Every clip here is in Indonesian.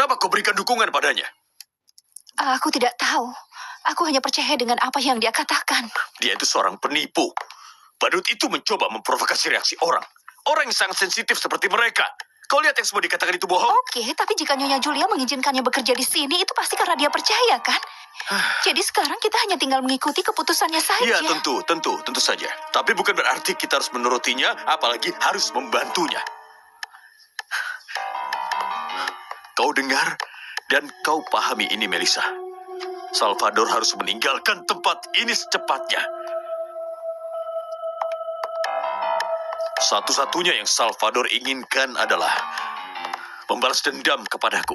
Kenapa kau berikan dukungan padanya? Aku tidak tahu. Aku hanya percaya dengan apa yang dia katakan. Dia itu seorang penipu. Badut itu mencoba memprovokasi reaksi orang. Orang yang sangat sensitif seperti mereka. Kau lihat yang semua dikatakan itu bohong? Oke, tapi jika Nyonya Julia mengizinkannya bekerja di sini, itu pasti karena dia percaya, kan? Jadi sekarang kita hanya tinggal mengikuti keputusannya saja. Iya, tentu saja. Tapi bukan berarti kita harus menurutinya, apalagi harus membantunya. Kau dengar dan kau pahami ini, Melissa. Salvador harus meninggalkan tempat ini secepatnya. Satu-satunya yang Salvador inginkan adalah membalas dendam kepadaku.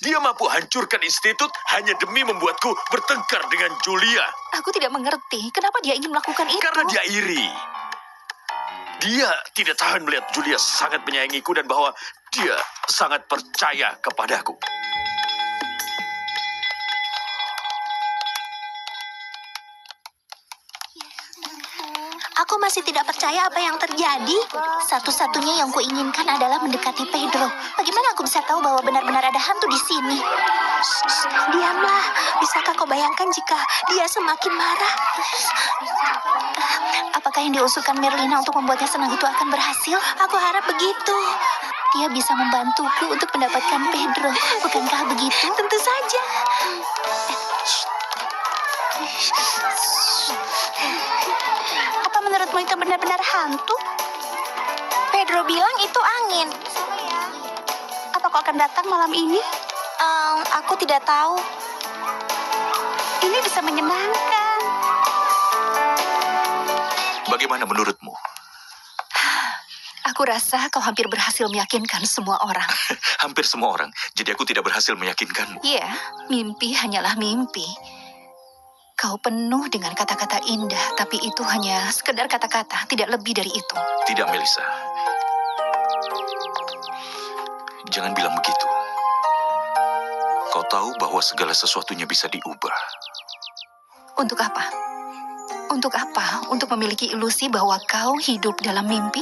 Dia mampu hancurkan institut hanya demi membuatku bertengkar dengan Julia. Aku tidak mengerti kenapa dia ingin melakukan itu. Karena dia iri. Dia tidak tahan melihat Julia sangat menyayangiku dan bahwa dia sangat percaya kepadaku. Aku masih tidak percaya apa yang terjadi. Satu-satunya yang kuinginkan adalah mendekati Pedro. Bagaimana aku bisa tahu bahwa benar-benar ada hantu di sini? Diamlah. Bisakah kau bayangkan jika dia semakin marah? Apakah yang diusulkan Merlina untuk membuatnya senang itu akan berhasil? Aku harap begitu. Dia bisa membantuku untuk mendapatkan Pedro. Bukankah begitu? Tentu saja. Apa menurutmu itu benar-benar hantu? Pedro bilang itu angin. Apa kau akan datang malam ini? Aku tidak tahu. Ini bisa menyenangkan. Bagaimana menurutmu? Aku rasa kau hampir berhasil meyakinkan semua orang. Hampir semua orang. Jadi aku tidak berhasil meyakinkanmu. Iya, mimpi hanyalah mimpi. Kau penuh dengan kata-kata indah, tapi itu hanya sekedar kata-kata, tidak lebih dari itu. Tidak, Melissa. Jangan bilang begitu. Kau tahu bahwa segala sesuatunya bisa diubah. Untuk apa? Untuk apa? Untuk memiliki ilusi bahwa kau hidup dalam mimpi?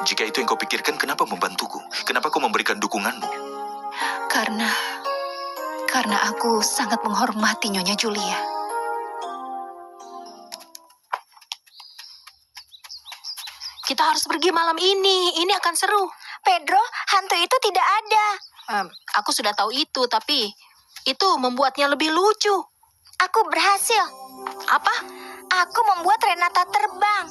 Jika itu yang kau pikirkan, kenapa membantuku? Kenapa kau memberikan dukunganmu? Karena aku sangat menghormati Nyonya Julia. Kita harus pergi malam ini. Ini akan seru. Pedro, hantu itu tidak ada. Aku sudah tahu itu, tapi itu membuatnya lebih lucu. Aku berhasil. Apa? Aku membuat Renata terbang.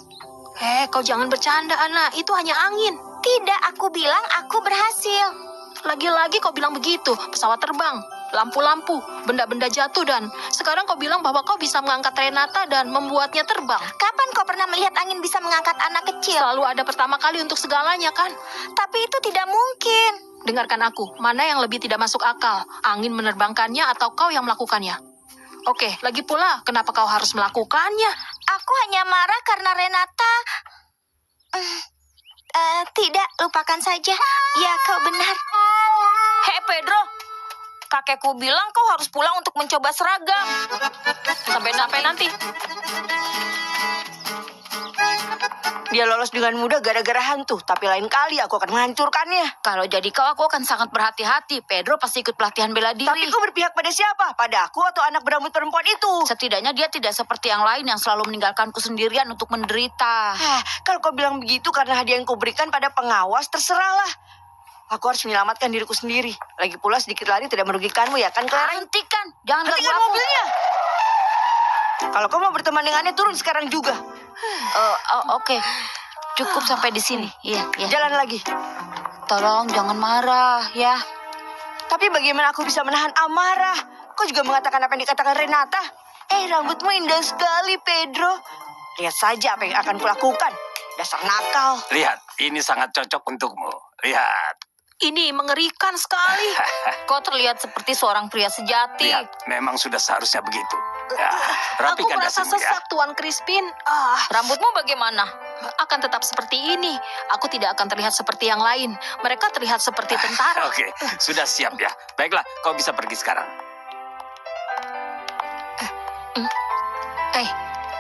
Kau jangan bercanda, Ana. Itu hanya angin. Tidak, aku bilang aku berhasil. Lagi-lagi kau bilang begitu. Pesawat terbang, lampu-lampu, benda-benda jatuh, dan sekarang kau bilang bahwa kau bisa mengangkat Renata dan membuatnya terbang. Kapan kau pernah melihat angin bisa mengangkat anak kecil? Selalu ada pertama kali untuk segalanya, kan? Tapi itu tidak mungkin. Dengarkan aku, mana yang lebih tidak masuk akal? Angin menerbangkannya atau kau yang melakukannya? Oke, lagi pula, kenapa kau harus melakukannya? Aku hanya marah karena Renata... tidak, lupakan saja. Ya, kau benar. Hei, Pedro. Kakekku bilang kau harus pulang untuk mencoba seragam. Sampai nanti. Dia lolos dengan mudah gara-gara hantu, tapi lain kali aku akan menghancurkannya. Kalau jadi kau, aku akan sangat berhati-hati. Pedro pasti ikut pelatihan bela diri. Tapi kau berpihak pada siapa? Pada aku atau anak berambut perempuan itu? Setidaknya dia tidak seperti yang lain yang selalu meninggalkanku sendirian untuk menderita. Kalau kau bilang begitu karena hadiah yang kau berikan pada pengawas, terserahlah. Aku harus menyelamatkan diriku sendiri. Lagi pula sedikit lari tidak merugikanmu, ya kan, Clara? Hentikan, jangan ganggu Hentikan aku. mobilnya! Kalau kau mau berteman dengannya, turun sekarang juga. Oke. Cukup sampai di sini. Iya. Jalan lagi. Tolong jangan marah, ya. Tapi bagaimana aku bisa menahan amarah? Kau juga mengatakan apa yang dikatakan Renata? Rambutmu indah sekali, Pedro. Lihat saja apa yang akan kulakukan. Dasar nakal. Lihat, ini sangat cocok untukmu. Lihat, Ini mengerikan sekali. Kau terlihat seperti seorang pria sejati. lihat. Memang sudah seharusnya begitu. Ya, Aku rapikan merasa dasimu ya. sesak, Tuan Crispin. Rambutmu bagaimana? Akan tetap seperti ini. Aku tidak akan terlihat seperti yang lain. Mereka terlihat seperti tentara. Oke, sudah siap ya. Baiklah, kau bisa pergi sekarang.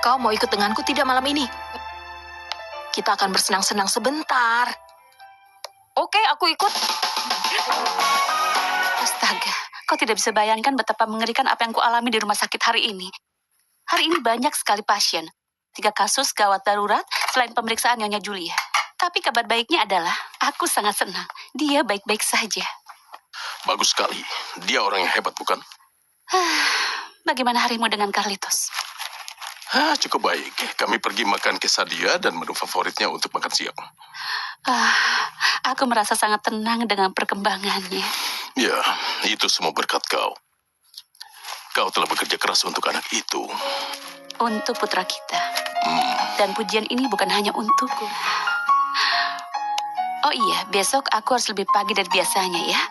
Kau mau ikut denganku tidak malam ini? Kita akan bersenang-senang sebentar. Oke, aku ikut. Astaga, kau tidak bisa bayangkan betapa mengerikan apa yang kualami di rumah sakit hari ini. Hari ini banyak sekali pasien. 3 kasus gawat darurat selain pemeriksaan Nyonya Julia. Tapi kabar baiknya adalah, aku sangat senang. Dia baik-baik saja. Bagus sekali. Dia orang yang hebat, bukan? Bagaimana harimu dengan Carlitos? Cukup baik. Kami pergi makan quesadilla dan menu favoritnya untuk makan siang. Aku merasa sangat tenang dengan perkembangannya. Ya, itu semua berkat kau. Kau telah bekerja keras untuk anak itu. Untuk putra kita. Dan pujian ini bukan hanya untukku. Oh iya, besok aku harus lebih pagi dari biasanya ya.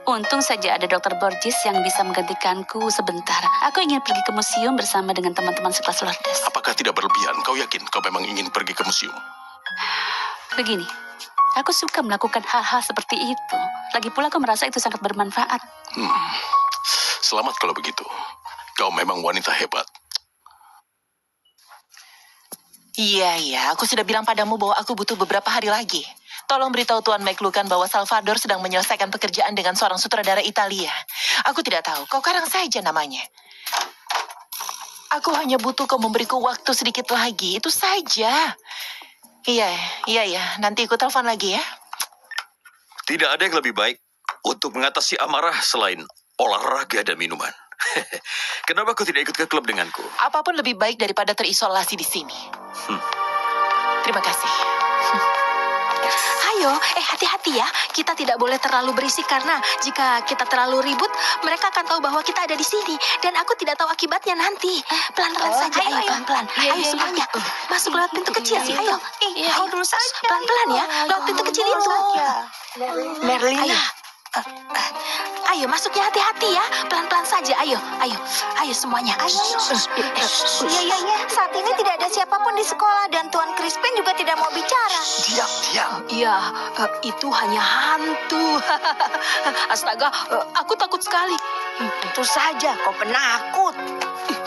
Untung saja ada Dr. Borges yang bisa menggantikanku sebentar. Aku ingin pergi ke museum bersama dengan teman-teman sekelas Lourdes. Apakah tidak berlebihan? Kau yakin kau memang ingin pergi ke museum? Begini, aku suka melakukan hal-hal seperti itu. Lagi pula aku merasa itu sangat bermanfaat. Selamat kalau begitu. Kau memang wanita hebat. Iya, aku sudah bilang padamu bahwa aku butuh beberapa hari lagi. Tolong beritahu Tuan McLucan bahwa Salvador sedang menyelesaikan pekerjaan dengan seorang sutradara Italia. Aku tidak tahu, kau karang saja namanya. Aku hanya butuh kau memberiku waktu sedikit lagi, itu saja. Iya, nanti aku telepon lagi ya. Tidak ada yang lebih baik untuk mengatasi amarah selain olahraga dan minuman. Kenapa kau tidak ikut ke klub denganku? Apapun lebih baik daripada terisolasi di sini. Terima kasih. Ayo, hati-hati ya. Kita tidak boleh terlalu berisik karena jika kita terlalu ribut, mereka akan tahu bahwa kita ada di sini. Dan aku tidak tahu akibatnya nanti. Pelan-pelan saja, ayo pelan-pelan. Ayo semuanya, masuk lewat pintu kecil. Ayo, kau dulu saja. Pelan-pelan ya, lewat pintu kecil itu. Merlina. Ayo, masuknya hati-hati ya. Pelan-pelan saja, ayo semuanya. Ayo. Iya. Saat ini tidak ada siapapun di sekolah dan Tuan Crispin juga tidak mau bicara. Diam. Iya, itu hanya hantu. Astaga, aku takut sekali. Tentu saja, kau penakut.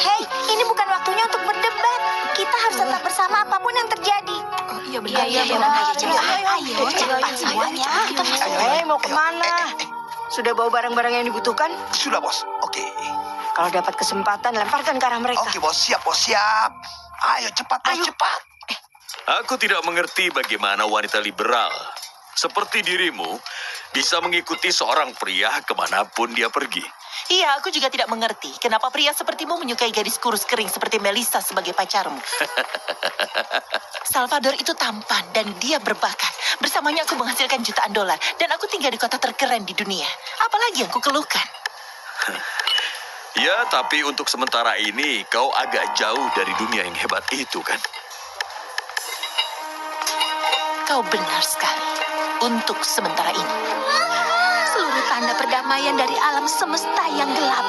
Hei, ini bukan waktunya untuk berdebat. Kita harus tetap bersama apapun yang terjadi. Iya benar. Ayo, cepat semuanya. Mau kemana? Sudah bawa barang-barang yang dibutuhkan? Sudah, Bos. Oke. Kalau dapat kesempatan, lemparkan ke arah mereka. Oke, Bos. Siap. Ayo, cepat, Bos. Cepat. Aku tidak mengerti bagaimana wanita liberal seperti dirimu bisa mengikuti seorang pria kemanapun dia pergi. Iya, aku juga tidak mengerti kenapa pria sepertimu menyukai gadis kurus kering seperti Melissa sebagai pacarmu. Salvador itu tampan dan dia berbakat. Bersamanya aku menghasilkan jutaan dolar dan aku tinggal di kota terkeren di dunia. Apalagi yang kukeluhkan? Ya, tapi untuk sementara ini kau agak jauh dari dunia yang hebat itu kan? Kau benar sekali. Untuk sementara ini. Seluruh tanda perdamaian dari alam semesta yang gelap.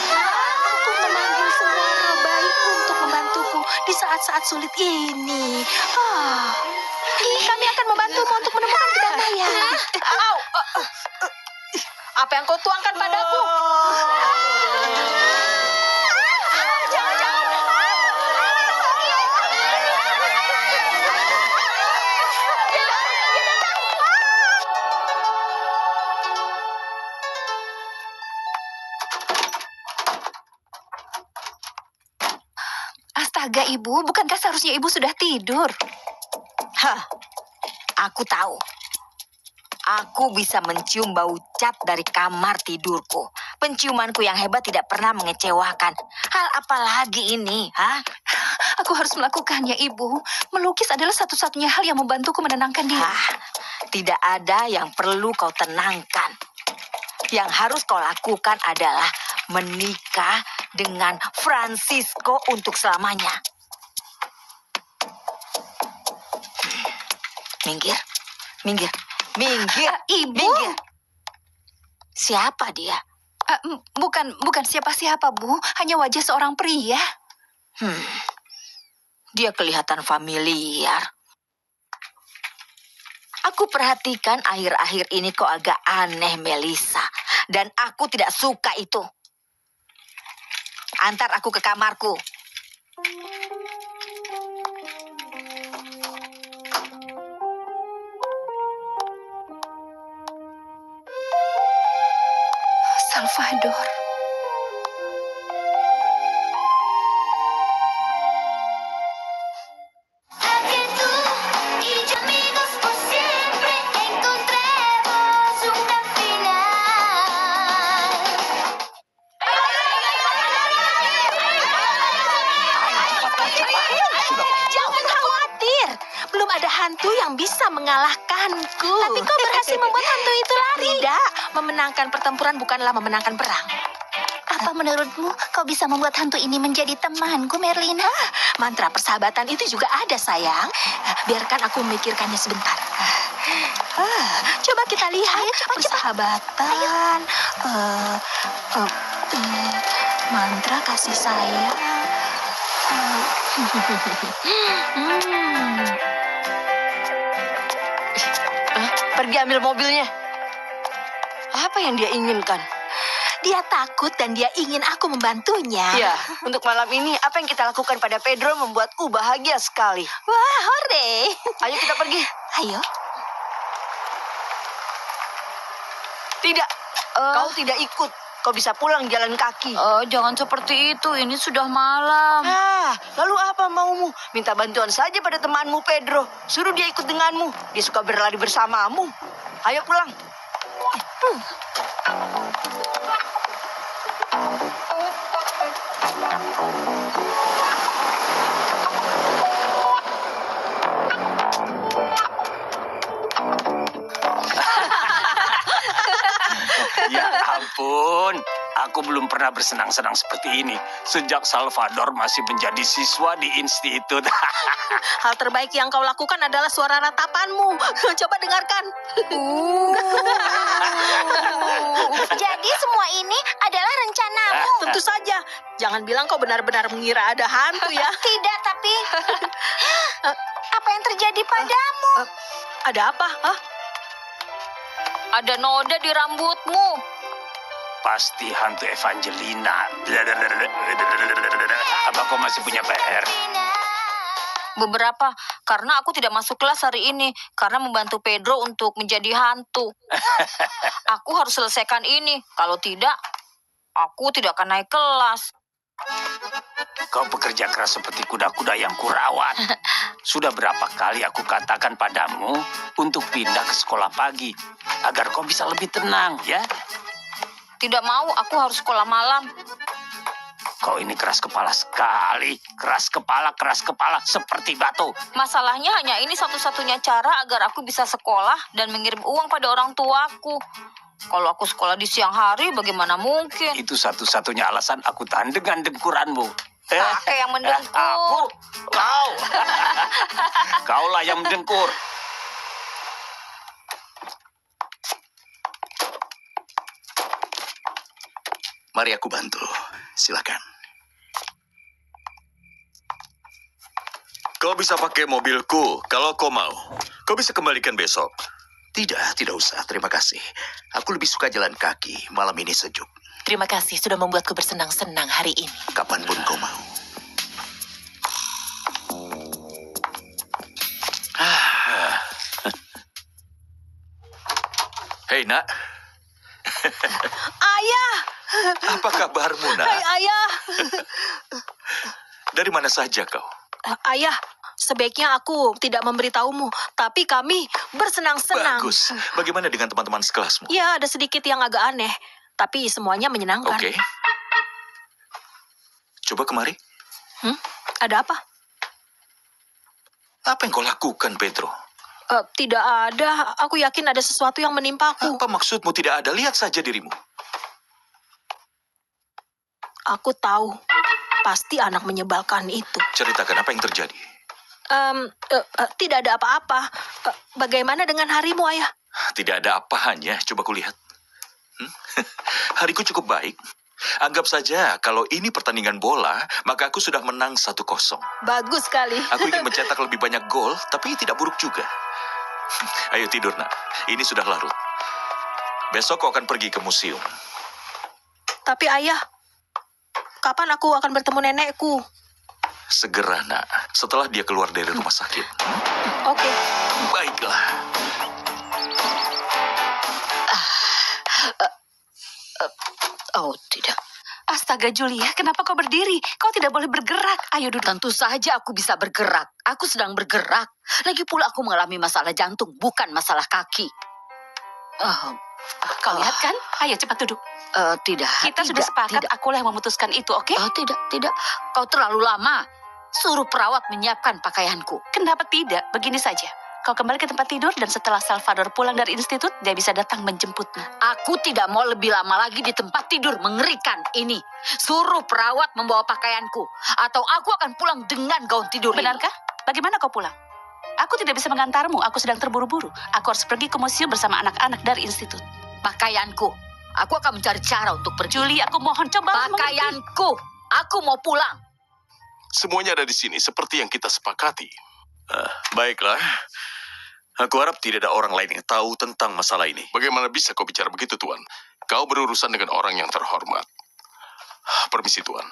Aku memanggil semua baik untuk membantuku di saat-saat sulit ini. Kami akan membantumu untuk menemukan kedamaian. Apa yang kau tuangkan padaku? Astaga, Ibu, bukankah seharusnya Ibu sudah tidur? Aku tahu. Aku bisa mencium bau cat dari kamar tidurku. Penciumanku yang hebat tidak pernah mengecewakan. Hal apa lagi ini, Aku harus melakukannya, Ibu. Melukis adalah satu-satunya hal yang membantuku menenangkan diri. Tidak ada yang perlu kau tenangkan. Yang harus kau lakukan adalah menikah dengan Francisco untuk selamanya. Minggir. Ibu. Minggir. Siapa dia? Bukan siapa-siapa, Bu. Hanya wajah seorang pria. Dia kelihatan familiar. Aku perhatikan akhir-akhir ini kok agak aneh, Melissa. Dan aku tidak suka itu. Antar aku ke kamarku. Jangan khawatir. Belum ada hantu yang bisa mengalahkanku. Tapi kau berhasil membuat hantu itu lari. Tidak, memenangkan pertempuran bukanlah memenangkan perang. Apa menurutmu kau bisa membuat hantu ini menjadi temanku, Merlina? Mantra persahabatan itu juga ada, sayang. Biarkan aku memikirkannya sebentar. Coba kita lihat. Ayo, cepat. Persahabatan. Mantra kasih sayang. Pergi ambil mobilnya. Apa yang dia inginkan? Dia takut dan dia ingin aku membantunya. Ya, untuk malam ini apa yang kita lakukan pada Pedro membuatku bahagia sekali. Wah, hore. Ayo kita pergi. Ayo. Tidak, kau tidak ikut. Kau bisa pulang jalan kaki. Jangan seperti itu. Ini sudah malam. Lalu apa maumu? Minta bantuan saja pada temanmu Pedro. Suruh dia ikut denganmu. Dia suka berlari bersamamu. Ayo pulang. Ya ampun, aku belum pernah bersenang-senang seperti ini sejak Salvador masih menjadi siswa di institut. Hal terbaik yang kau lakukan adalah suara ratapanmu. Coba dengarkan. Jadi semua ini adalah rencanamu. Tentu saja. Jangan bilang kau benar-benar mengira ada hantu ya. Tidak, tapi apa yang terjadi padamu? Ada apa? Hah? Ada noda di rambutmu. Pasti hantu Evangelina. Apa kau masih punya PR? Beberapa, karena aku tidak masuk kelas hari ini. Karena membantu Pedro untuk menjadi hantu. Aku harus selesaikan ini. Kalau tidak, aku tidak akan naik kelas. Kau bekerja keras seperti kuda-kuda yang kurawat. Sudah berapa kali aku katakan padamu untuk pindah ke sekolah pagi agar kau bisa lebih tenang, ya? Tidak mau, aku harus sekolah malam. Kau ini keras kepala sekali. Keras kepala, seperti batu. Masalahnya hanya ini satu-satunya cara agar aku bisa sekolah dan mengirim uang pada orang tuaku. Kalau aku sekolah di siang hari, bagaimana mungkin? Itu satu-satunya alasan aku tahan dengan dengkuranmu. Pakai yang mendengkur. Aku? Kau. Kaulah yang mendengkur. Mari aku bantu. Silakan. Kau bisa pakai mobilku kalau kau mau. Kau bisa kembalikan besok. Tidak usah. Terima kasih. Aku lebih suka jalan kaki. Malam ini sejuk. Terima kasih sudah membuatku bersenang-senang hari ini. Kapanpun kau mau. Hei, Nak. Ayah! Apa kabarmu, Nak? Hai, Ayah! Dari mana saja kau? Ayah, sebaiknya aku tidak memberitahumu, tapi kami bersenang-senang. Bagus. Bagaimana dengan teman-teman sekelasmu? Ya, ada sedikit yang agak aneh, tapi semuanya menyenangkan. Oke. Coba kemari. Ada apa? Apa yang kau lakukan, Pedro? Tidak ada. Aku yakin ada sesuatu yang menimpaku. Apa maksudmu tidak ada? Lihat saja dirimu. Aku tahu. Pasti anak menyebalkan itu. Ceritakan apa yang terjadi. Tidak ada apa-apa. Bagaimana dengan harimu, Ayah? Tidak ada apanya. Coba kulihat. Hariku cukup baik. Anggap saja kalau ini pertandingan bola, maka aku sudah menang 1-0. Bagus sekali. Aku ingin mencetak lebih banyak gol, tapi tidak buruk juga. Ayo tidur, Nak. Ini sudah larut. Besok kau akan pergi ke museum. Tapi Ayah, kapan aku akan bertemu nenekku? Segera, Nak. Setelah dia keluar dari rumah sakit. Oke. Baiklah. Oh, tidak. Astaga, Julia, kenapa kau berdiri? Kau tidak boleh bergerak. Ayo duduk. Tentu saja aku bisa bergerak. Aku sedang bergerak. Lagi pula aku mengalami masalah jantung, bukan masalah kaki. Kau lihat kan? Ayo cepat duduk. Tidak. Kita sudah sepakat, akulah yang memutuskan itu, oke? Tidak. Kau terlalu lama. Suruh perawat menyiapkan pakaianku. Kenapa tidak? Begini saja. Kau kembali ke tempat tidur dan setelah Salvador pulang dari institut, dia bisa datang menjemputmu. Aku tidak mau lebih lama lagi di tempat tidur. Mengerikan ini. Suruh perawat membawa pakaianku. Atau aku akan pulang dengan gaun tidur ini. Benarkah? Bagaimana kau pulang? Aku tidak bisa mengantarmu, aku sedang terburu-buru. Aku harus pergi ke museum bersama anak-anak dari institut. Pakaianku. Aku akan mencari cara untuk pergi. Julie, aku mohon coba mengerti. Pakaianku. Aku mau pulang. Semuanya ada di sini seperti yang kita sepakati. Baiklah. Aku harap tidak ada orang lain yang tahu tentang masalah ini. Bagaimana bisa kau bicara begitu, Tuan? Kau berurusan dengan orang yang terhormat. Permisi, Tuan.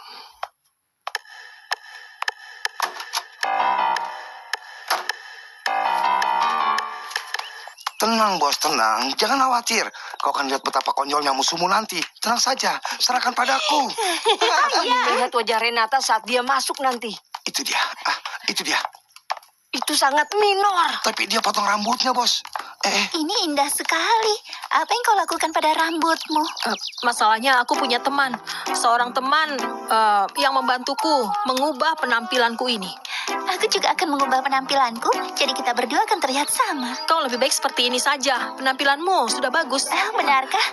Tenang, Bos, tenang. Jangan khawatir. Kau akan lihat betapa konyolnya musuhmu nanti. Tenang saja, serahkan padaku. Aku melihat wajah Renata saat dia masuk nanti. Itu dia. Itu dia. Itu sangat minor. Tapi dia potong rambutnya, Bos. Ini indah sekali. Apa yang kau lakukan pada rambutmu? Masalahnya aku punya teman. Seorang teman yang membantuku mengubah penampilanku ini. Aku juga akan mengubah penampilanku, jadi kita berdua akan terlihat sama. Kau lebih baik seperti ini saja. Penampilanmu sudah bagus. Benarkah?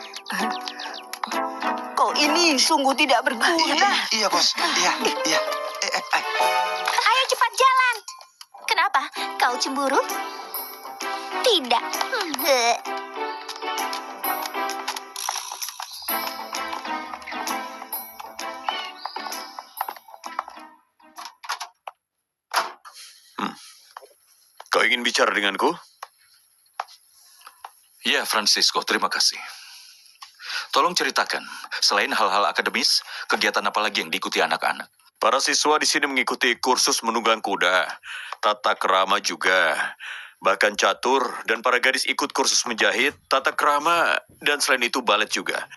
Kau ini sungguh tidak berguna. Iya, Bos. Iya. Ayo cepat jalan. Kenapa? Kau cemburu? Tidak. Kau ingin bicara denganku? Ya, Francisco, terima kasih. Tolong ceritakan, selain hal-hal akademis, kegiatan apa lagi yang diikuti anak-anak? Para siswa di sini mengikuti kursus menunggang kuda, tata krama juga, bahkan catur, dan para gadis ikut kursus menjahit, tata krama, dan selain itu balet juga.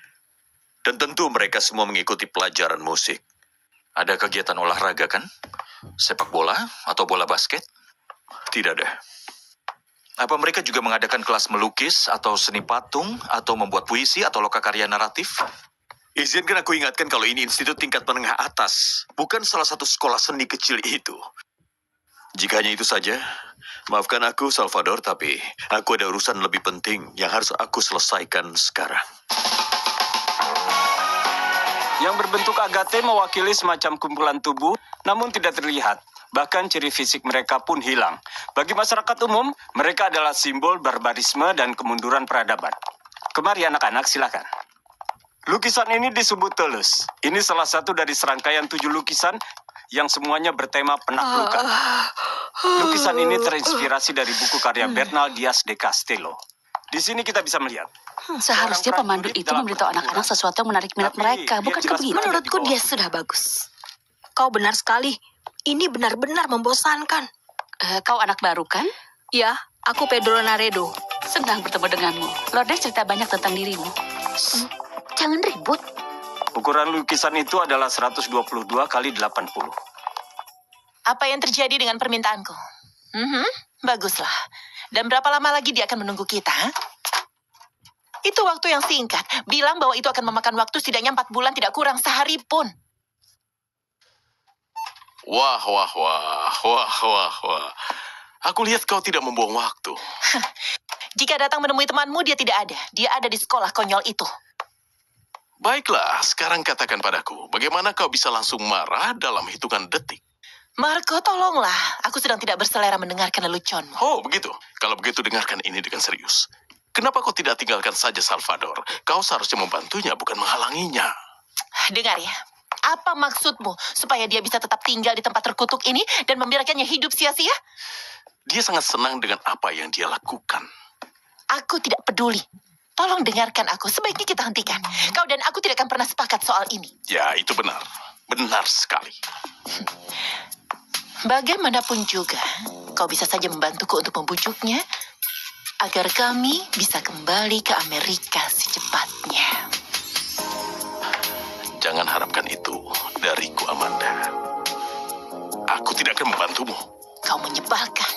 Dan tentu mereka semua mengikuti pelajaran musik. Ada kegiatan olahraga kan? Sepak bola atau bola basket? Tidak ada. Apa mereka juga mengadakan kelas melukis atau seni patung atau membuat puisi atau lokakarya naratif? Izinkan aku ingatkan kalau ini institut tingkat menengah atas, bukan salah satu sekolah seni kecil itu. Jika hanya itu saja, maafkan aku, Salvador, tapi aku ada urusan lebih penting yang harus aku selesaikan sekarang. Yang berbentuk agate mewakili semacam kumpulan tubuh, namun tidak terlihat. Bahkan ciri fisik mereka pun hilang. Bagi masyarakat umum, mereka adalah simbol barbarisme dan kemunduran peradaban. Kemari anak-anak, silakan. Lukisan ini disebut Toulouse. Ini salah satu dari serangkaian 7 lukisan yang semuanya bertema penaklukan. Lukisan ini terinspirasi dari buku karya Bernal Diaz de Castello. Di sini kita bisa melihat. Seharusnya pemandu itu memberitahu anak-anak sesuatu yang menarik minat mereka, bukan begitu? Menurutku dia sudah bagus. Kau benar sekali. Ini benar-benar membosankan. Kau anak baru kan? Ya, aku Pedro Naredo. Senang bertemu denganmu. Lourdes cerita banyak tentang dirimu. Jangan ribut. Ukuran lukisan itu adalah 122 kali 80. Apa yang terjadi dengan permintaanku? Baguslah. Dan berapa lama lagi dia akan menunggu kita? Itu waktu yang singkat. Bilang bahwa itu akan memakan waktu setidaknya 4 bulan, tidak kurang sehari pun. Wah. Aku lihat kau tidak membuang waktu. Jika datang menemui temanmu, dia tidak ada. Dia ada di sekolah konyol itu. Baiklah, sekarang katakan padaku, bagaimana kau bisa langsung marah dalam hitungan detik? Marco, tolonglah. Aku sedang tidak berselera mendengarkan leluconmu. Oh, begitu. Kalau begitu, dengarkan ini dengan serius. Kenapa kau tidak tinggalkan saja Salvador? Kau seharusnya membantunya, bukan menghalanginya. Dengar ya. Apa maksudmu? Supaya dia bisa tetap tinggal di tempat terkutuk ini dan membiarkannya hidup sia-sia? Dia sangat senang dengan apa yang dia lakukan. Aku tidak peduli. Tolong dengarkan aku. Sebaiknya kita hentikan. Kau dan aku tidak akan pernah sepakat soal ini. Ya, itu benar. Benar sekali. Bagaimanapun juga, kau bisa saja membantuku untuk membujuknya agar kami bisa kembali ke Amerika secepatnya. Jangan harapkan itu dariku, Amanda. Aku tidak akan membantumu. Kau menyebalkan.